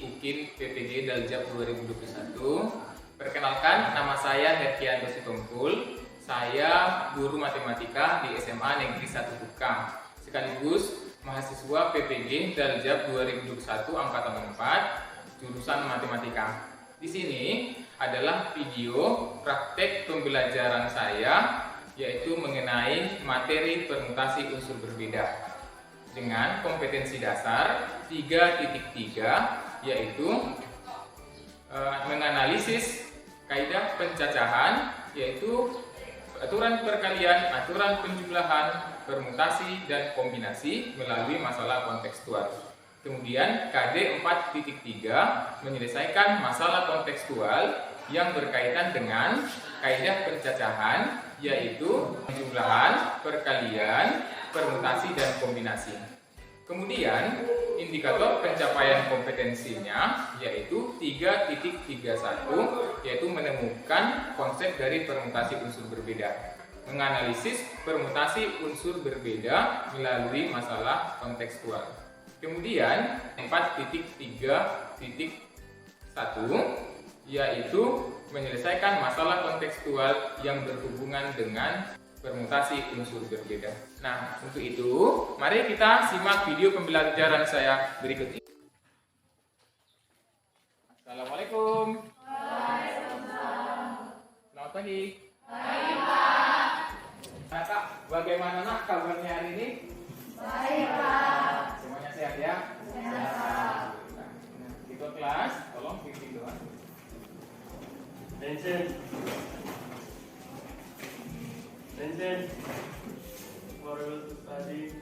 UKIN PPG Daljab 2021. Perkenalkan, nama saya Herkianto Sitompul. Saya guru matematika di SMA Negeri 1 Tukang, sekaligus mahasiswa PPG Daljab 2021 angkatan 4, jurusan matematika. Di sini adalah video praktek pembelajaran saya, yaitu mengenai materi permutasi unsur berbeda dengan kompetensi dasar 3.3, yaitu menganalisis kaidah pencacahan, yaitu aturan perkalian, aturan penjumlahan, permutasi, dan kombinasi melalui masalah kontekstual. Kemudian KD 4.3 menyelesaikan masalah kontekstual yang berkaitan dengan kaidah pencacahan, yaitu penjumlahan, perkalian, permutasi, dan kombinasi. Kemudian indikator pencapaian kompetensinya yaitu 3.31, yaitu menemukan konsep dari permutasi unsur berbeda, menganalisis permutasi unsur berbeda melalui masalah kontekstual. Kemudian 4.3.1 yaitu menyelesaikan masalah kontekstual yang berhubungan dengan permutasi unsur berbeda. Nah, untuk itu, mari kita simak video pembelajaran saya berikut ini. Assalamualaikum. Waalaikumsalam. Selamat pagi. Pagi, Pak. Kak, bagaimana nak kabarnya hari ini? Baik, Pak. Semuanya sehat ya? Sehat. Nah, ketua kelas, tolong pimpin doa. Attention. For able to study,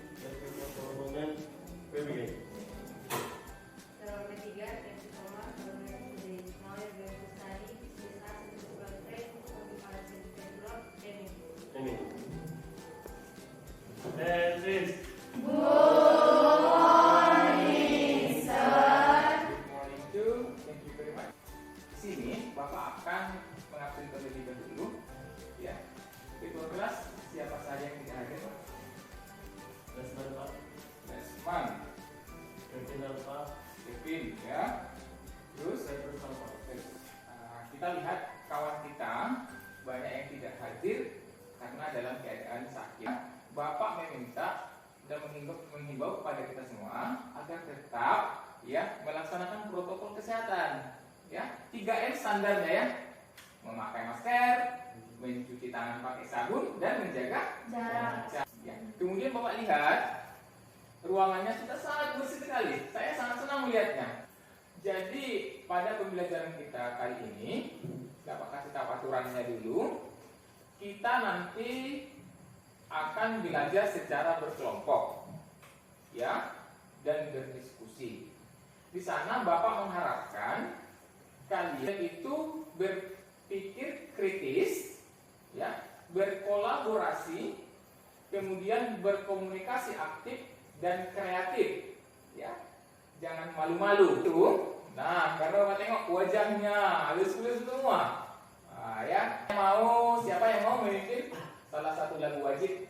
for a moment, we begin. Salam ketiga, tensi koma, salam ketiga. Now we are going to study discuss integral rate of differential integral any. Attention. Good morning, sir. Good morning too. Thank you very much. Di sini Bapak akan mengabsen terlebih dahulu, ya. Ketua kelas siapa saja yang tidak hadir, Pak? Lesman Pak. Lesman, Kevin Alpha. Kevin, ya. Terus Cyprus Alpha. kita lihat kawan kita banyak yang tidak hadir karena dalam keadaan sakit. Bapak meminta dan menghimbau kepada kita semua agar tetap ya melaksanakan protokol kesehatan. Ya, 3M standarnya ya. Memakai masker, mencuci tangan pakai sabun, dan menjaga Jarak. ya. Kemudian Bapak lihat ruangannya sudah sangat bersih sekali. Saya sangat senang melihatnya. Jadi pada pembelajaran kita kali ini, Bapak kasih tahu aturannya dulu. Kita nanti akan belajar secara berkelompok, ya, dan berdiskusi. Di sana Bapak mengharapkan kalian itu berpikir kritis, ya, berkolaborasi, kemudian berkomunikasi aktif dan kreatif, ya. Jangan malu-malu tuh. Nah, karena Bapak tengok wajahnya halus-halus semua. Nah, ya. Siapa yang mau memimpin salah satu lagu wajib?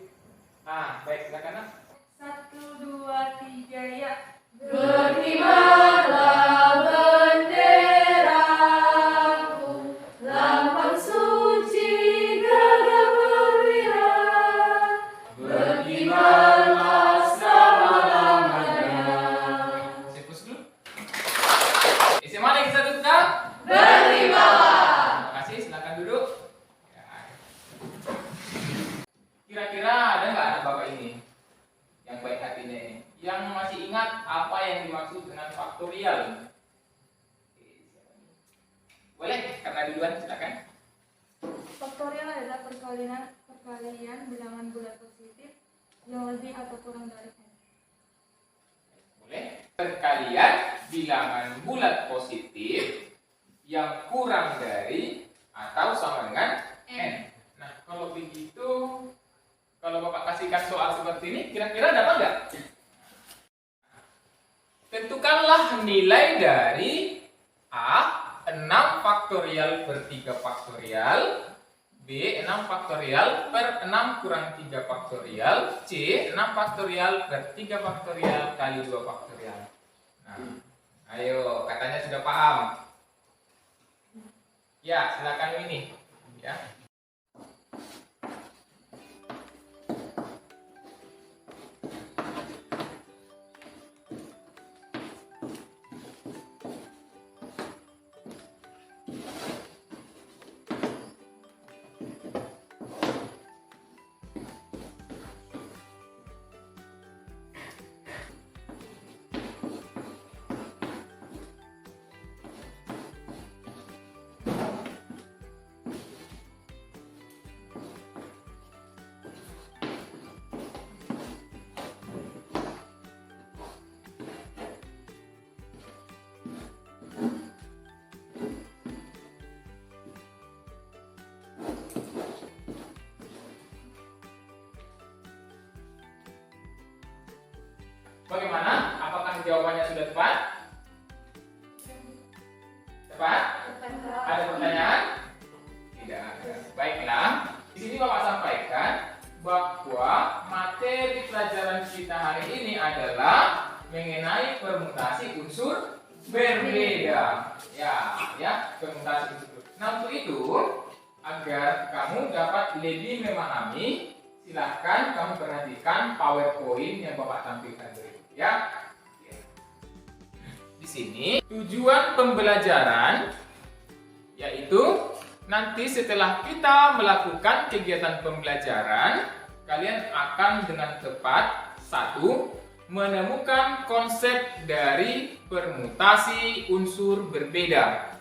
Baik, silakan. Nak. 1, 2, 3, ya. Berkibarlah benderaku, lambang suci gagah perwira. Berkibarlah selama-lamanya. Saya pus dulu. SMA Negeri 1 Tukang. Berkibarlah. Terima kasih, silakan duduk. Ya. Kira-kira ada nggak anak Bapak ini yang baik hatinya ini, yang masih ingat apa yang dimaksud dengan faktorial? Boleh, karena duluan silakan. Faktorial adalah perkalian bilangan bulat positif yang lebih atau kurang dari n. Boleh. Perkalian bilangan bulat positif yang kurang dari atau sama dengan n. Nah, kalau begitu, kalau Bapak kasihkan soal seperti ini, kira-kira dapat nggak? Tentukanlah nilai dari A 6 faktorial per 3 faktorial, B 6 faktorial per 6 kurang 3 faktorial, C 6 faktorial per 3 faktorial kali 2 faktorial. Nah, Ayo, katanya sudah paham. Ya, silakan Winnie. Ya. Bagaimana? Apakah jawabannya sudah tepat? Tepat? Ada pertanyaan? Tidak ada. Baiklah. Di sini Bapak sampaikan bahwa materi pelajaran kita hari ini adalah mengenai permutasi unsur berbeda. Ya, permutasi unsur. Nah, untuk itu, agar kamu dapat lebih memahami, silahkan kamu perhatikan PowerPoint yang Bapak tampilkan berikut. Ya. Di sini tujuan pembelajaran yaitu nanti setelah kita melakukan kegiatan pembelajaran, kalian akan dengan tepat menemukan konsep dari permutasi unsur berbeda.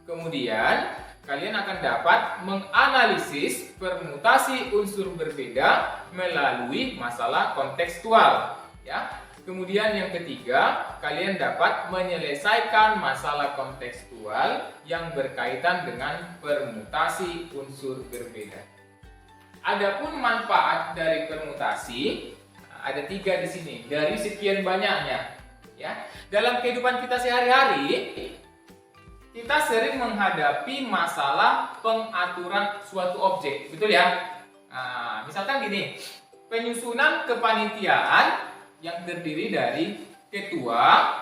Kemudian kalian akan dapat menganalisis permutasi unsur berbeda melalui masalah kontekstual, ya. Kemudian yang ketiga, kalian dapat menyelesaikan masalah kontekstual yang berkaitan dengan permutasi unsur berbeda. Adapun manfaat dari permutasi ada 3 di sini dari sekian banyaknya, ya. Dalam kehidupan kita sehari-hari, kita sering menghadapi masalah pengaturan suatu objek, betul ya? Nah, misalkan gini, penyusunan kepanitiaan yang terdiri dari ketua,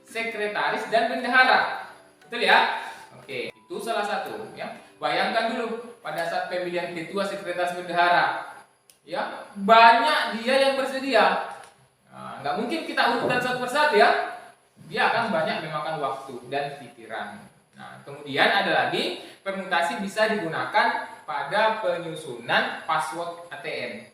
sekretaris, dan bendahara, betul ya? Oke, itu salah satu, ya. Bayangkan dulu pada saat pemilihan ketua, sekretaris, bendahara, ya, banyak dia yang bersedia. Nah, nggak mungkin kita urutan satu persatu, ya. Dia akan banyak memakan waktu dan pikiran. Nah, kemudian ada lagi, permutasi bisa digunakan pada penyusunan password ATM.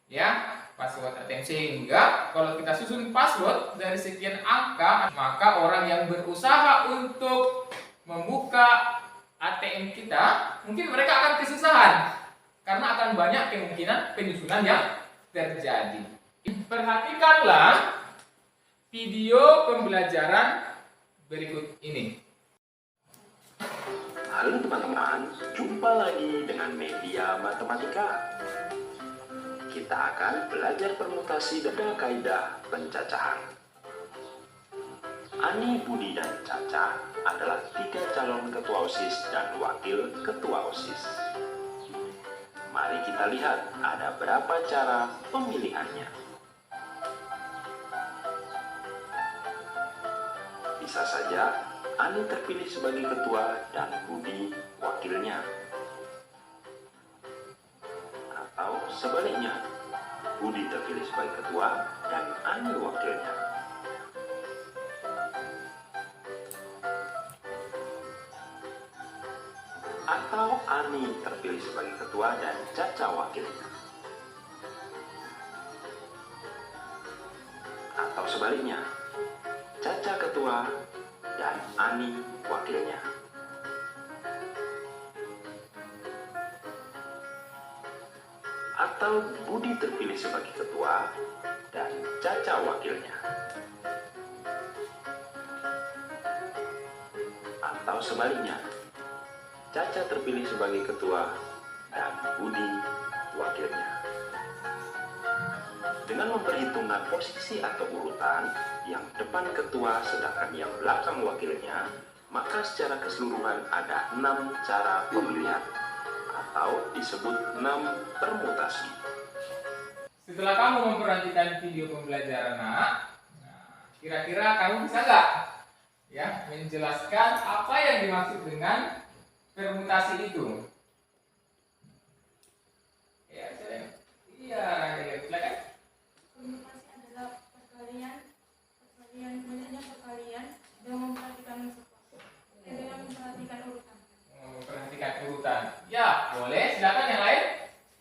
Ya, password ATM, sehingga kalau kita susun password dari sekian angka, maka orang yang berusaha untuk membuka ATM kita, mungkin mereka akan kesusahan karena akan banyak kemungkinan penyusunan yang terjadi. Perhatikanlah video pembelajaran berikut ini. Halo teman-teman, jumpa lagi dengan media matematika. Kita akan belajar permutasi dan kaidah pencacahan. Ani, Budi, dan Caca adalah 3 calon ketua OSIS dan wakil ketua OSIS. Mari kita lihat ada berapa cara pemilihannya. Bisa saja Ani terpilih sebagai ketua dan Budi wakilnya. Atau sebaliknya, Budi terpilih sebagai ketua dan Ani wakilnya. Atau Ani terpilih sebagai ketua dan Caca wakilnya. Atau sebaliknya, Caca ketua dan Ani wakilnya. Atau Budi terpilih sebagai ketua dan Caca wakilnya. Atau sebaliknya, Caca terpilih sebagai ketua dan Budi wakilnya. Dengan memperhitungkan posisi atau urutan, yang depan ketua sedangkan yang belakang wakilnya, maka secara keseluruhan ada 6 cara pemilihan, atau disebut 6 permutasi. Setelah kamu memperhatikan video pembelajaran, kira-kira kamu bisa nggak ya, menjelaskan apa yang dimaksud dengan permutasi itu. Ya, silakan. Permutasi adalah banyaknya perkalian dengan memperhatikan urutan. Memperhatikan urutan. Ya, boleh. Silakan yang lain.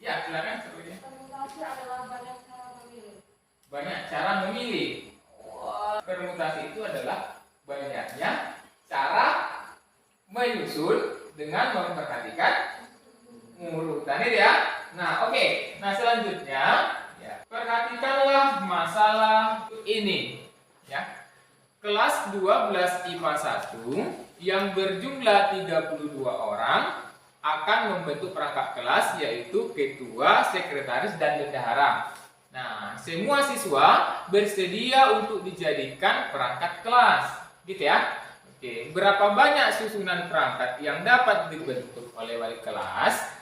Ya, silakan. Permutasi adalah banyak cara memilih. Banyak cara memilih. Wah, permutasi itu adalah banyaknya cara menyusun dengan memperhatikan urutan itu ya. Nah, oke. Nah, selanjutnya ya, perhatikanlah masalah ini ya. Kelas 12 IPA 1 yang berjumlah 32 orang akan membentuk perangkat kelas, yaitu ketua, sekretaris, dan bendahara. Nah, semua siswa bersedia untuk dijadikan perangkat kelas, gitu ya. Oke, berapa banyak susunan perangkat yang dapat dibentuk oleh wali kelas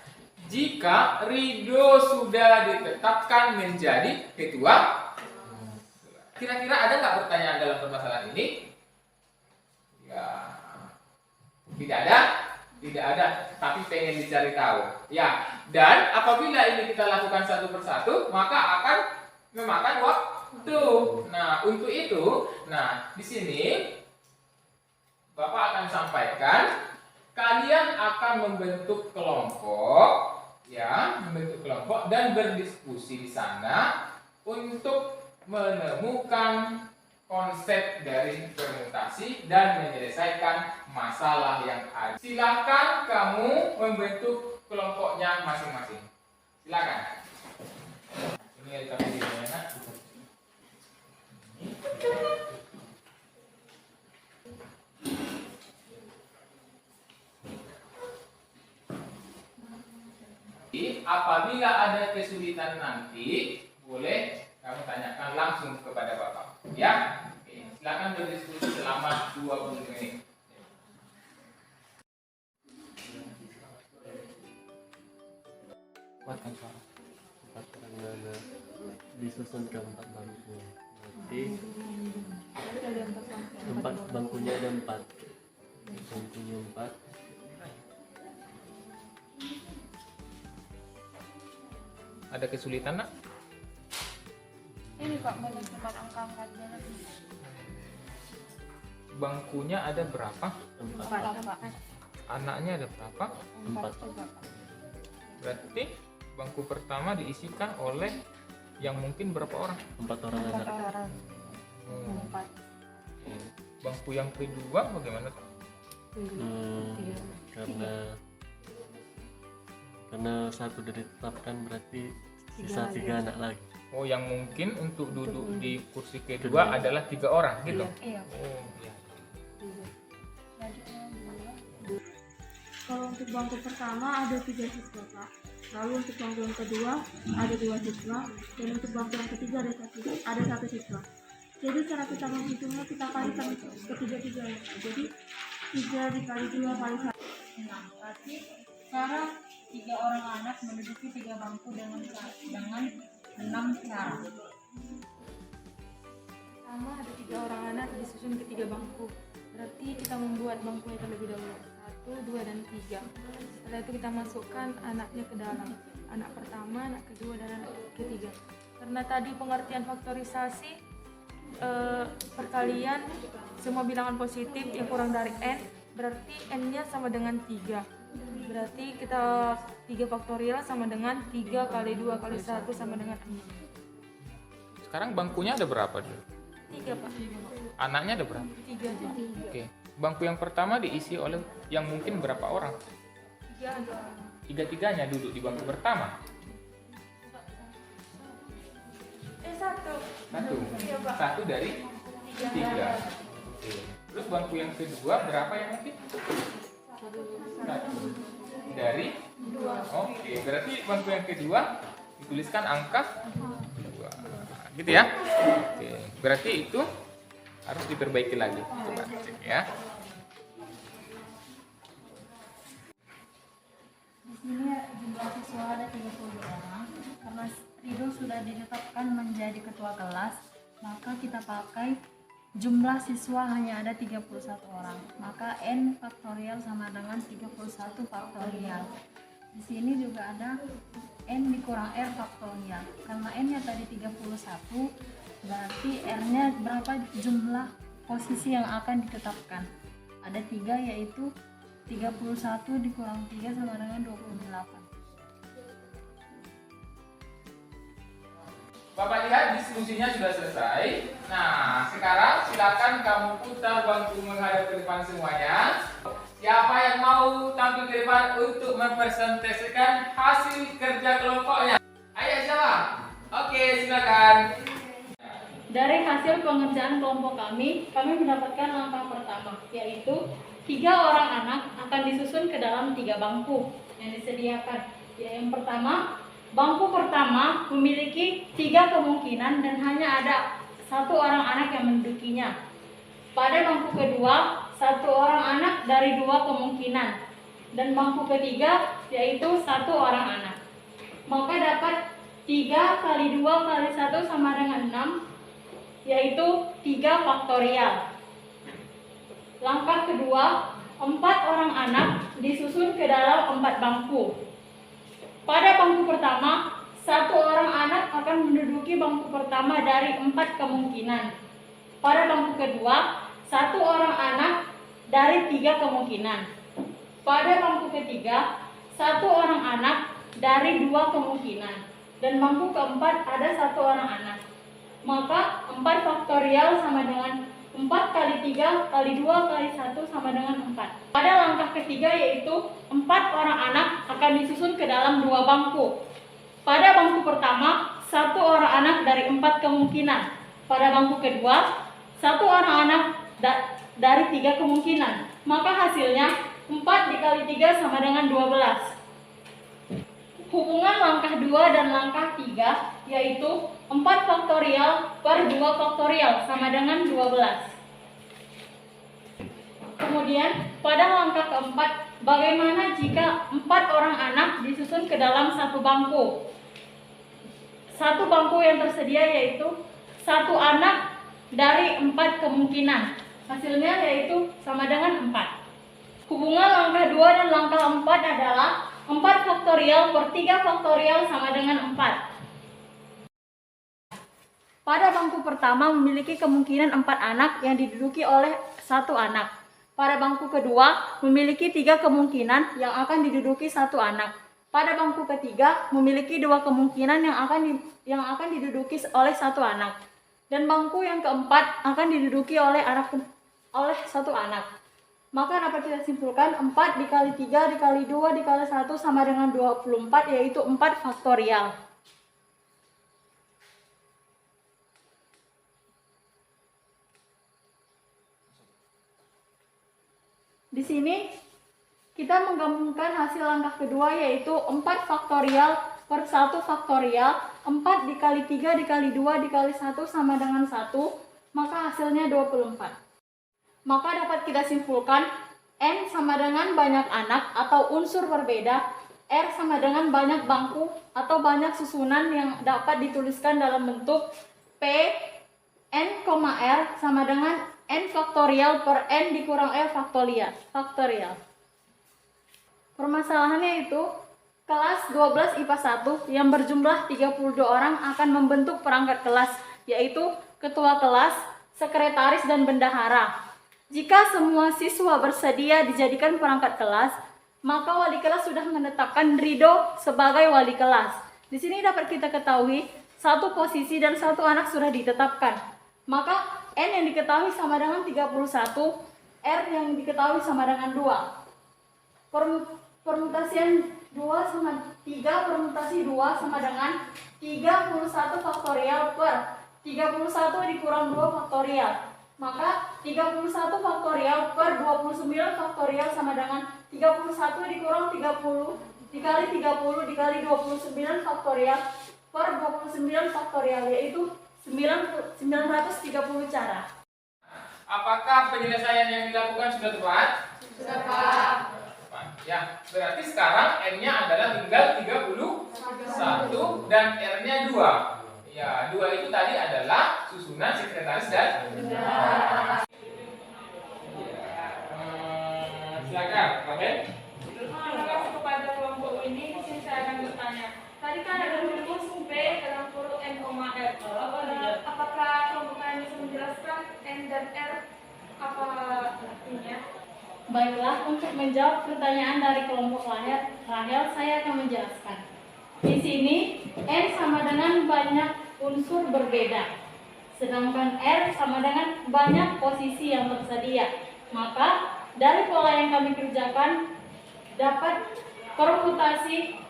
jika Ridho sudah ditetapkan menjadi ketua? Kira-kira ada nggak pertanyaan dalam permasalahan ini? Ya, tidak ada. Tidak ada, tapi pengen dicari tahu. Ya, dan apabila ini kita lakukan satu persatu, maka akan memakan waktu. Nah, untuk itu, di sini Bapak akan sampaikan, kalian akan membentuk kelompok, ya, membentuk kelompok dan berdiskusi di sana untuk menemukan konsep dari permutasi dan menyelesaikan masalah yang ada. Silakan kamu membentuk kelompoknya masing-masing. Silakan. Ini kita pilih ya. Apabila ada kesulitan nanti, boleh kamu tanyakan langsung kepada Bapak. Ya, oke. Silakan berdiskusi selama 20 menit. Kuatkan suara. Karena disusun ke 4 bangku. Berarti bangkunya ada 4. Bangkunya 4. Ada kesulitan, Nak? Ini Pak, menentukan angka-angkanya. Bangkunya ada berapa? 4. Anaknya ada berapa? 4. Berarti bangku pertama diisikan oleh yang mungkin berapa orang? 4 orang anak. Hmm. Bangku yang kedua bagaimana? Karena satu sudah ditetapkan, berarti sisa 3 anak lagi. Oh, yang mungkin untuk duduk di kursi kedua adalah 3 orang gitu? Iya. Oh, iya. Kalau untuk bangku pertama ada 3 siswa, Pak. Lalu untuk bangku yang kedua ada 2 siswa, dan untuk bangku yang ketiga ada 1 siswa. Jadi cara kita menghitungnya, kita kalikan ketiga-tiganya. Jadi 3 dikali 2 kali 1. Nah, berarti sekarang 3 orang anak menduduki 3 bangku dengan 6 cara. Pertama ada 3 orang anak disusun ke 3 bangku. Berarti kita membuat bangkunya terlebih dahulu. 1, 2, dan 3. Setelah itu kita masukkan anaknya ke dalam. Anak pertama, anak kedua, dan anak ketiga. Karena tadi pengertian faktorisasi perkalian semua bilangan positif yang kurang dari n, berarti n-nya sama dengan 3. Berarti kita 3 faktorial sama dengan 3 kali 2 kali 1 sama dengan 6. Sekarang bangkunya ada berapa dulu? 3 Pak. Anaknya ada berapa? 3 aja. Oke. Bangku yang pertama diisi oleh yang mungkin berapa orang? 3 aja. 3-tiganya duduk di bangku pertama. 1. 1. Iya, Pak. 1 dari 3. Oke. Terus bangku yang kedua berapa yang mungkin? 1 dari 2. Oke, berarti bangku yang kedua dituliskan angka 2. Gitu ya? Oke, berarti itu harus diperbaiki lagi. Coba cek ya. Di sini jumlah siswa ada 30 orang. Karena Ridho sudah ditetapkan menjadi ketua kelas, maka kita pakai jumlah siswa hanya ada 31 orang, maka N faktorial sama dengan 31 faktorial. Di sini juga ada N dikurang R faktorial. Karena N-nya tadi 31, berarti R-nya berapa jumlah posisi yang akan ditetapkan? Ada 3, yaitu 31 dikurang 3 sama dengan 28. Bapak lihat diskusinya sudah selesai. Nah, sekarang silakan kamu putar bangku menghadap ke depan semuanya. Siapa yang mau tampil ke depan untuk mempresentasikan hasil kerja kelompoknya? Ayo siapa? Oke, silakan. Dari hasil pengerjaan kelompok kami mendapatkan langkah pertama, yaitu 3 orang anak akan disusun ke dalam 3 bangku yang disediakan. Yang pertama, bangku pertama memiliki 3 kemungkinan dan hanya ada 1 orang anak yang mendudukinya. Pada bangku kedua, 1 orang anak dari 2 kemungkinan. Dan bangku ketiga yaitu 1 orang anak. Maka dapat 3 kali 2 kali 1 sama dengan 6, yaitu 3 faktorial. Langkah kedua, 4 orang anak disusun ke dalam 4 bangku. Pada bangku pertama, 1 orang anak akan menduduki bangku pertama dari 4 kemungkinan. Pada bangku kedua, 1 orang anak dari 3 kemungkinan. Pada bangku ketiga, 1 orang anak dari 2 kemungkinan. Dan bangku keempat ada 1 orang anak. Maka 4 faktorial sama dengan 4 kali 3 kali 2 kali 1 sama dengan 4. Pada langkah ketiga yaitu 4 orang anak akan disusun ke dalam 2 bangku. Pada bangku pertama, 1 orang anak dari 4 kemungkinan. Pada bangku kedua, 1 orang anak dari 3 kemungkinan. Maka hasilnya 4 dikali 3 sama dengan 12. Hubungan langkah 2 dan langkah 3 yaitu 4 faktorial per 2 faktorial sama dengan 12. Kemudian pada langkah keempat, bagaimana jika 4 orang anak disusun ke dalam 1 bangku? 1 bangku yang tersedia yaitu 1 anak dari 4 kemungkinan. Hasilnya yaitu sama dengan 4. Hubungan langkah 2 dan langkah 4 adalah 4 faktorial per 3 faktorial sama dengan 4. Pada bangku pertama memiliki kemungkinan 4 anak yang diduduki oleh 1 anak. Pada bangku kedua memiliki 3 kemungkinan yang akan diduduki 1 anak. Pada bangku ketiga memiliki 2 kemungkinan yang akan diduduki oleh 1 anak. Dan bangku yang keempat akan diduduki oleh 1 anak. Maka dapat kita simpulkan 4 dikali 3 dikali 2 dikali 1 sama dengan 24, yaitu 4 faktorial. Di sini kita menggabungkan hasil langkah kedua yaitu 4 faktorial per 1 faktorial. 4 dikali 3 dikali 2 dikali 1 sama dengan 1, maka hasilnya 24. Maka dapat kita simpulkan N sama dengan banyak anak atau unsur berbeda, R sama dengan banyak bangku atau banyak susunan yang dapat dituliskan dalam bentuk P N, R sama dengan N faktorial per N dikurang R faktorial. Permasalahannya itu kelas 12 IPA 1 yang berjumlah 32 orang akan membentuk perangkat kelas, yaitu ketua kelas, sekretaris, dan bendahara. Jika semua siswa bersedia dijadikan perangkat kelas, maka wali kelas sudah menetapkan Rido sebagai wali kelas. Di sini dapat kita ketahui 1 posisi dan 1 anak sudah ditetapkan. Maka N yang diketahui sama dengan 31, R yang diketahui sama dengan 2. Permutasian 2 sama 3, permutasi 2 sama dengan 31 faktorial per 31 dikurang 2 faktorial. Maka 31 faktorial per 29 faktorial sama dengan 31 dikurang 30 dikali 30 dikali 29 faktorial per 29 faktorial, yaitu 930 cara. Apakah penyelesaian yang dilakukan sudah tepat? Sudah, Pak. Tepat. Ya, berarti sekarang N-nya adalah tinggal 31 dan R-nya 2. Ya, 2 itu tadi adalah susunan sekretaris dan silakan, Rafael. Terima kasih kepada kelompok ini. Di sini saya akan bertanya. Tadi kan ada rumus P dalam kurung N, R. Apakah kelompok kalian bisa menjelaskan N dan R apa artinya? Baiklah, untuk menjawab pertanyaan dari kelompok Rahel, saya akan menjelaskan. Di sini, N sama dengan banyak unsur berbeda, sedangkan R sama dengan banyak posisi yang tersedia. Maka, dari pola yang kami kerjakan, dapat permutasi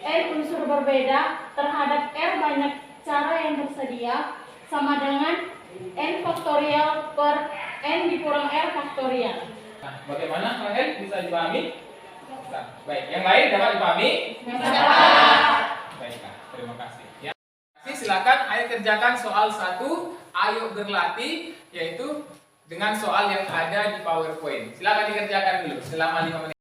N unsur berbeda terhadap R banyak cara yang tersedia, sama dengan N faktorial per N dikurang R faktorial. Nah, bagaimana Rahel bisa dipahami? Nah, baik, yang lain dapat dipahami? Baiklah, terima kasih. Ya. Silakan ayo kerjakan soal 1, ayo berlatih, yaitu dengan soal yang ada di PowerPoint. Silakan dikerjakan dulu selama 5 menit.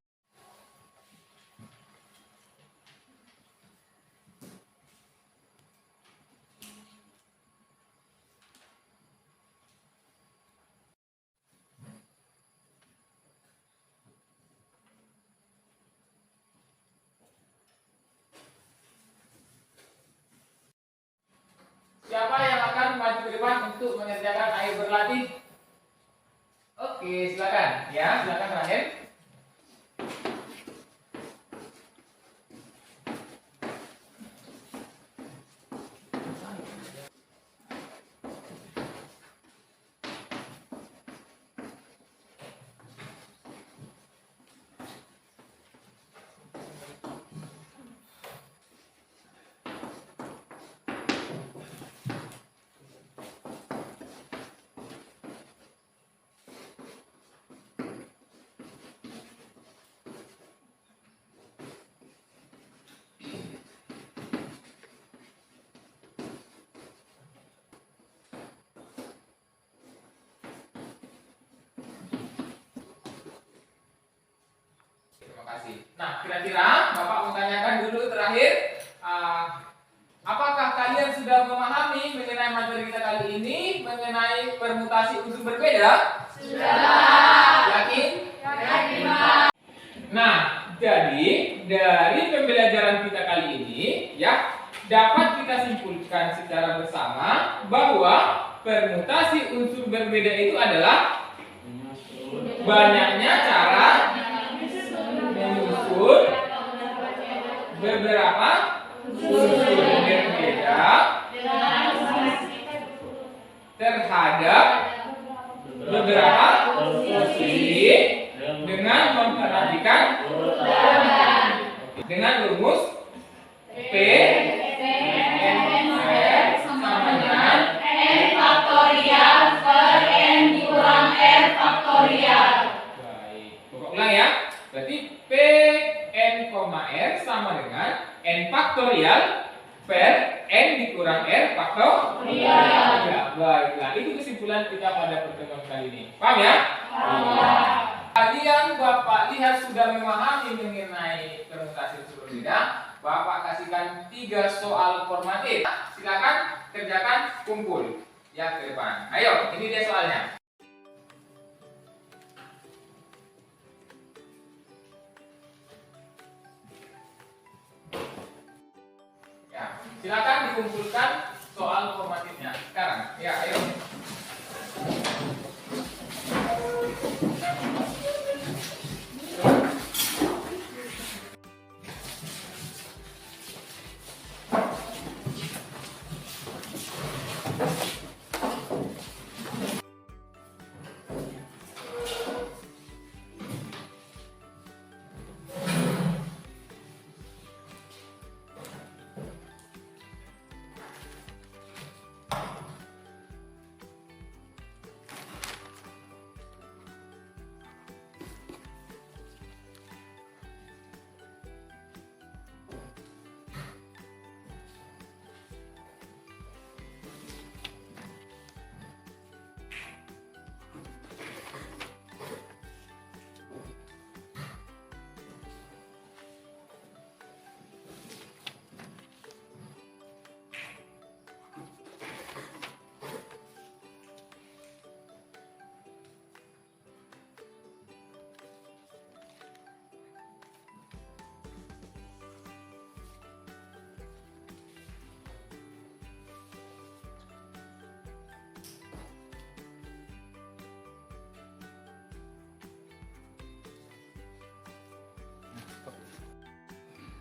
Siapa yang akan maju ke depan untuk mengerjakan ayo berlatih? Oke, silakan. Ya, silakan Rahel. Terima kasih. Nah, kira-kira Bapak mau tanyakan dulu terakhir, apakah kalian sudah memahami mengenai materi kita kali ini mengenai permutasi unsur berbeda? Sudah. Yakin? Yakin, Pak. Nah, jadi dari pembelajaran kita kali ini, ya, dapat kita simpulkan secara bersama bahwa permutasi unsur berbeda itu adalah banyaknya cara menyusun beberapa unsur berbeda terhadap beberapa posisi dengan memperhatikan dengan rumus P N R sama dengan N faktorial per N dikurang R faktorial. baik. Coba ulang ya. Berarti P N, R sama dengan N faktorial per N dikurang R faktorial. Ya, baiklah. Itu kesimpulan kita pada pertemuan kali ini. Paham ya? Kalian Bapak lihat sudah memahami mengenai permutasi unsur berbeda. Bapak kasihkan 3 soal formatif. Silakan kerjakan kumpul ya ke depan. Ayo, ini dia soalnya. Ya, silakan dikumpulkan soal formatifnya sekarang. Ya, ayo.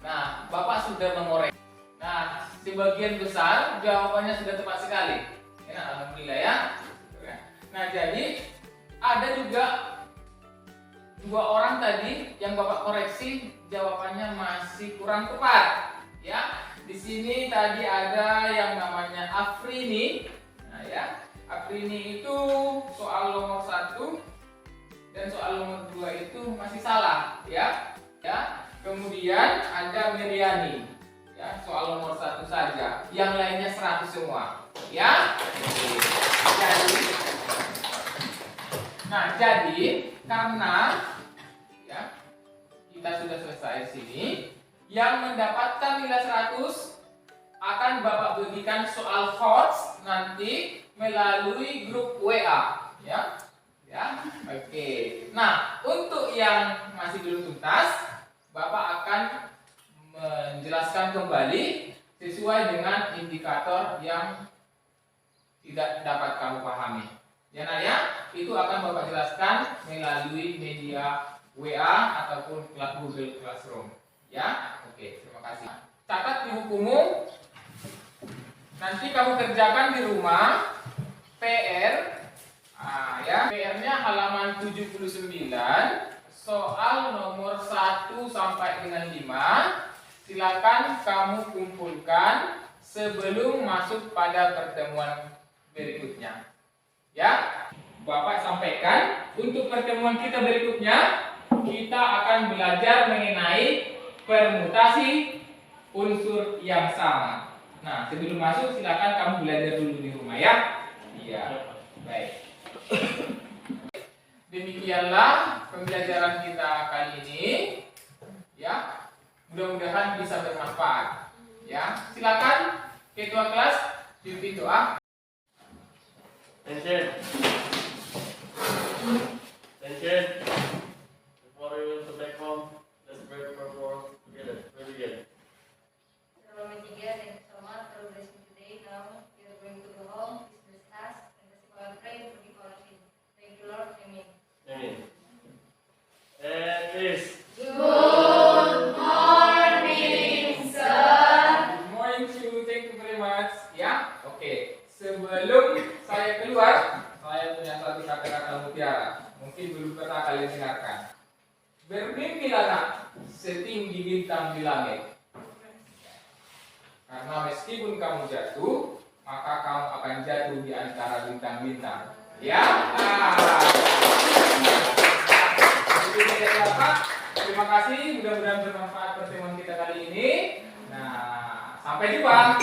Nah, Bapak sudah mengoreksi. Nah, sebagian besar jawabannya sudah tepat sekali. Ya, alhamdulillah ya. Nah, jadi ada juga 2 orang tadi yang Bapak koreksi jawabannya masih kurang tepat. Ya, di sini tadi ada yang namanya Afrini. Nah, ya, Afrini itu soal nomor 1 dan soal nomor 2 itu masih salah, ya. Ya. Kemudian ada Meriani. Ya, soal nomor 1 saja. Yang lainnya 100 semua. Ya. Jadi karena ya kita sudah selesai sini, yang mendapatkan nilai 100 akan Bapak bagikan soal HOTS nanti melalui grup WA, ya. Ya. Oke. Nah, untuk yang masih belum tuntas, Bapak akan menjelaskan kembali sesuai dengan indikator yang tidak dapat kamu pahami. Ya, nah ya, itu akan Bapak jelaskan melalui media WA ataupun Google Classroom. Ya, oke, terima kasih. Catat di bukumu. Nanti kamu kerjakan di rumah PR. Ya, PR-nya halaman 79, soal nomor 1 sampai dengan 5. Silakan kamu kumpulkan sebelum masuk pada pertemuan berikutnya. Ya, Bapak sampaikan untuk pertemuan kita berikutnya kita akan belajar mengenai permutasi unsur yang sama. Nah, sebelum masuk silakan kamu belajar dulu di rumah ya. Iya, baik. Demikianlah pembelajaran kita kali ini. Ya, mudah-mudahan bisa bermanfaat. Ya, silakan ketua kelas pimpin doa. Attention. Attention. Before we went to back home, let's pray for together. Pray together. Shalom 3, thank you so much for blessing today. Now we are going to go home, dismiss us, and let's go and pray for the fellowship. Thank you, Lord. Amen. Amen. And please. Good morning, sir. Good morning to you. Thank you very much. Ya, oke. Sebelum saya keluar, saya punya satu kata-kata mutiara. Mungkin belum pernah kalian dengarkan. Bermimpilah nak setinggi bintang di langit. Karena meskipun kamu jatuh, maka kamu akan jatuh di antara bintang-bintang. Ya. Jadi dari Bapak, terima kasih. Mudah-mudahan bermanfaat pertemuan kita kali ini. Nah, sampai jumpa.